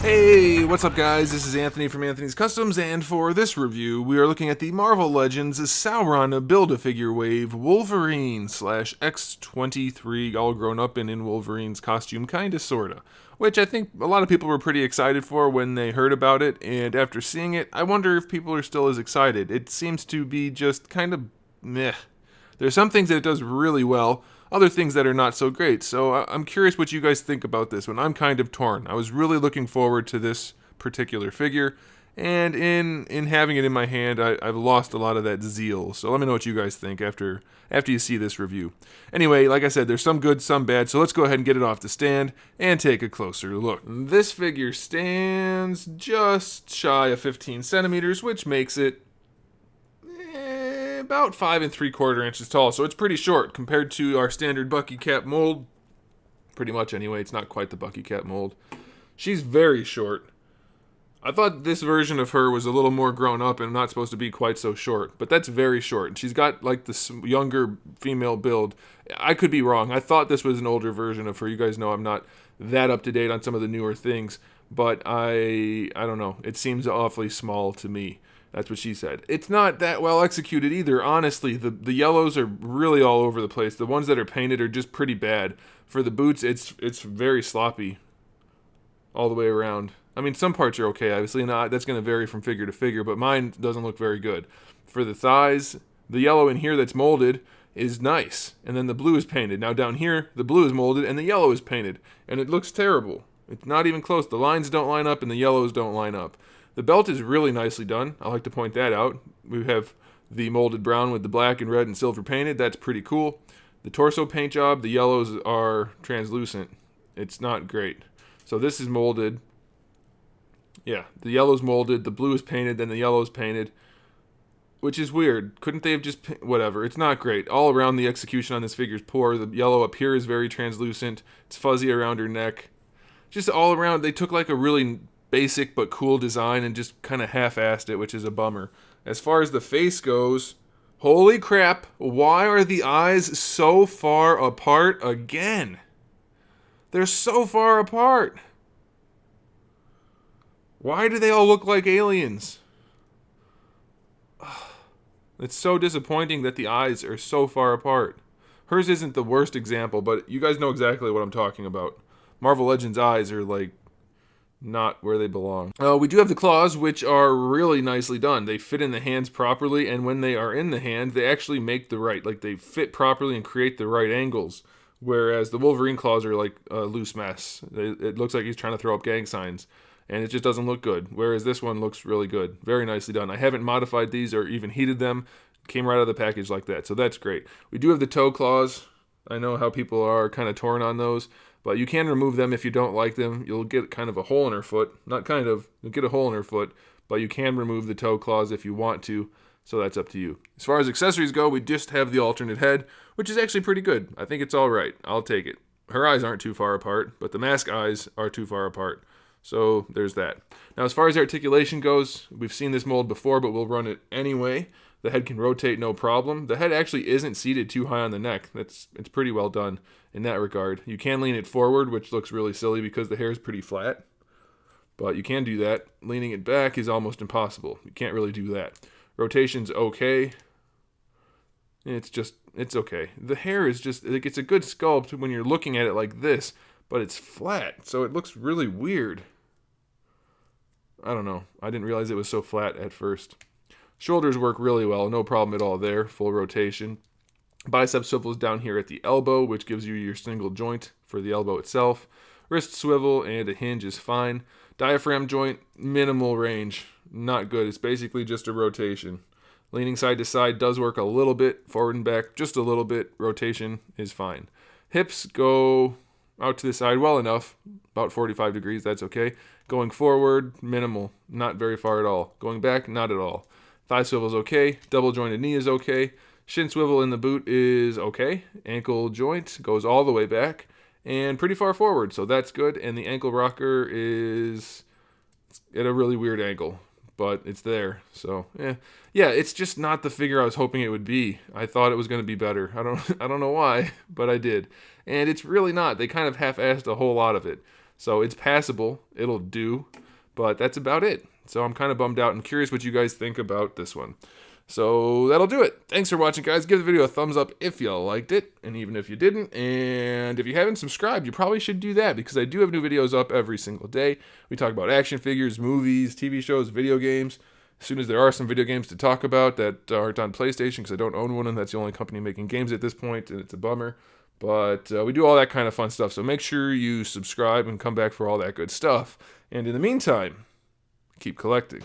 Hey, what's up guys? This is Anthony from Anthony's Customs, and for this review, we are looking at the Marvel Legends Sauron Build-A-Figure Wave Wolverine / X-23 all grown up and in Wolverine's costume, kinda sorta. Which I think a lot of people were pretty excited for when they heard about it, and after seeing it, I wonder if people are still as excited. It seems to be just kind of meh. There's some things that it does really well, other things that are not so great. So I'm curious what you guys think about this one. I'm kind of torn. I was really looking forward to this particular figure, and in having it in my hand, I've lost a lot of that zeal. So let me know what you guys think after you see this review. Anyway, like I said, there's some good, some bad, so let's go ahead and get it off the stand and take a closer look. This figure stands just shy of 15 centimeters, which makes it about 5 3/4 inches tall, so it's pretty short compared to our standard Bucky Cap mold. Pretty much anyway, it's not quite the Bucky Cap mold. She's very short. I thought this version of her was a little more grown up and not supposed to be quite so short, but that's very short. She's got like this younger female build. I could be wrong. I thought this was an older version of her. You guys know I'm not that up to date on some of the newer things, but I don't know. It seems awfully small to me. That's what she said. It's not that well executed either, honestly. The yellows are really all over the place. The ones that are painted are just pretty bad. For the boots, it's very sloppy all the way around. I mean, some parts are okay, obviously, and that's going to vary from figure to figure, but mine doesn't look very good. For the thighs, the yellow in here that's molded is nice, and then the blue is painted. Now down here, the blue is molded, and the yellow is painted, and it looks terrible. It's not even close. The lines don't line up, and the yellows don't line up. The belt is really nicely done. I like to point that out. We have the molded brown with the black and red and silver painted. That's pretty cool. The torso paint job, the yellows are translucent. It's not great. So this is molded. Yeah, the yellow's molded, the blue is painted, then the yellow's painted, which is weird. Couldn't they have just... whatever. It's not great. All around, the execution on this figure is poor. The yellow up here is very translucent. It's fuzzy around her neck. Just all around, they took like a really basic but cool design and just kind of half-assed it, which is a bummer. As far as the face goes, holy crap, why are the eyes so far apart again? They're so far apart. Why do they all look like aliens? It's so disappointing that the eyes are so far apart. Hers isn't the worst example, but you guys know exactly what I'm talking about. Marvel Legends eyes are like not where they belong. We do have the claws, which are really nicely done. They fit in the hands properly, and when they are in the hand, they actually make the right, like they fit properly and create the right angles. Whereas the Wolverine claws are like a loose mess. It looks like he's trying to throw up gang signs, and it just doesn't look good. Whereas this one looks really good. Very nicely done. I haven't modified these or even heated them. Came right out of the package like that, so that's great. We do have the toe claws. I know how people are kind of torn on those, but you can remove them if you don't like them. You'll get kind of a hole in her foot. Not kind of. You'll get a hole in her foot, but you can remove the toe claws if you want to, so that's up to you. As far as accessories go, we just have the alternate head, which is actually pretty good. I think it's all right. I'll take it. Her eyes aren't too far apart, but the mask eyes are too far apart. So there's that. Now, as far as articulation goes, we've seen this mold before, but we'll run it anyway. The head can rotate no problem. The head actually isn't seated too high on the neck. It's pretty well done in that regard. You can lean it forward, which looks really silly because the hair is pretty flat. But you can do that. Leaning it back is almost impossible. You can't really do that. Rotation's okay. It's okay. The hair is just, like, it's a good sculpt when you're looking at it like this, but it's flat, so it looks really weird. I don't know. I didn't realize it was so flat at first. Shoulders work really well, no problem at all there, full rotation. Bicep swivels down here at the elbow, which gives you your single joint for the elbow itself. Wrist swivel and a hinge is fine. Diaphragm joint, minimal range, not good. It's basically just a rotation. Leaning side to side does work a little bit, forward and back just a little bit. Rotation is fine. Hips go out to the side well enough, about 45 degrees, that's okay. Going forward, minimal, not very far at all. Going back, not at all. Thigh swivel is okay. Double jointed knee is okay. Shin swivel in the boot is okay. Ankle joint goes all the way back and pretty far forward, so that's good. And the ankle rocker is at a really weird angle, but it's there. So yeah, it's just not the figure I was hoping it would be. I thought it was going to be better. I don't know why, but I did. And it's really not. They kind of half-assed a whole lot of it. So it's passable. It'll do. But that's about it. So I'm kind of bummed out and curious what you guys think about this one. So that'll do it. Thanks for watching, guys. Give the video a thumbs up if you liked it, and even if you didn't. And if you haven't subscribed, you probably should do that, because I do have new videos up every single day. We talk about action figures, movies, TV shows, video games. As soon as there are some video games to talk about that aren't on PlayStation, because I don't own one, and that's the only company making games at this point, and it's a bummer. But we do all that kind of fun stuff, so make sure you subscribe and come back for all that good stuff. And in the meantime, keep collecting.